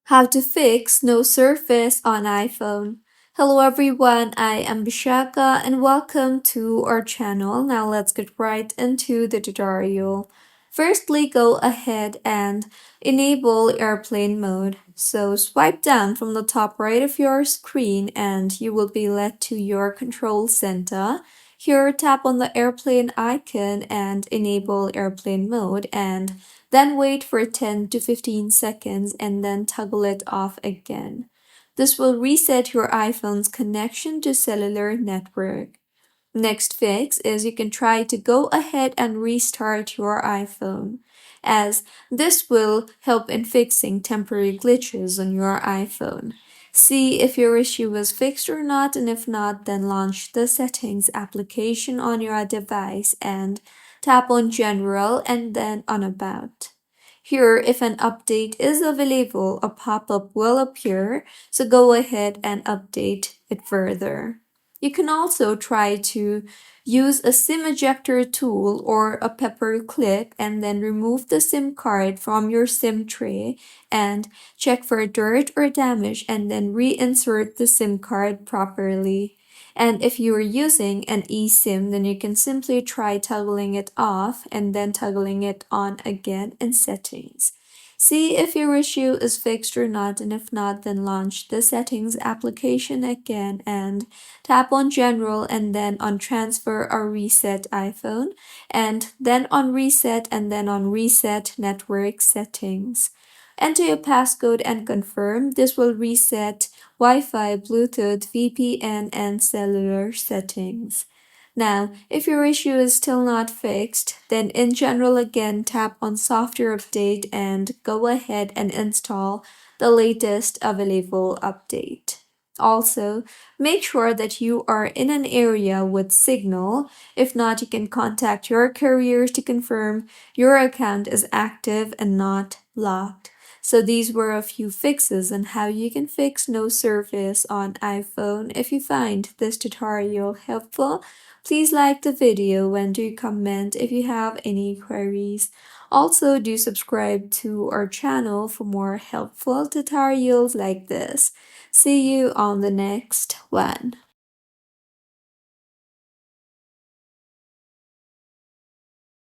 How to fix no surface on iPhone. Hello everyone, I am Bishaka and welcome to our channel. Now let's get right into the tutorial. Firstly, go ahead and enable airplane mode. So swipe down from the top right of your screen and you will be led to your control center. Here, tap on the airplane icon and enable airplane mode, and then wait for 10 to 15 seconds and then toggle it off again. This will reset your iPhone's connection to cellular network. Next fix is you can try to go ahead and restart your iPhone, as this will help in fixing temporary glitches on your iPhone. See if your issue was fixed or not, and if not, then launch the settings application on your device and tap on General and then on About. Here, if an update is available, a pop-up will appear, so go ahead and update it further. You can also try to use a SIM ejector tool or a pepper clip and then remove the SIM card from your SIM tray and check for dirt or damage and then reinsert the SIM card properly. And if you are using an eSIM, then you can simply try toggling it off and then toggling it on again in settings. See if your issue is fixed or not, and if not, then launch the settings application again and tap on General and then on Transfer or Reset iPhone, and then on Reset and then on Reset Network Settings. Enter your passcode and confirm. This will reset Wi-Fi, Bluetooth, VPN, and cellular settings. Now, if your issue is still not fixed, then in General again tap on Software Update and go ahead and install the latest available update. Also, make sure that you are in an area with signal. If not, you can contact your carriers to confirm your account is active and not locked. So these were a few fixes on how you can fix no surface on iPhone. If you find this tutorial helpful, please like the video and do comment if you have any queries. Also, do subscribe to our channel for more helpful tutorials like this. See you on the next one.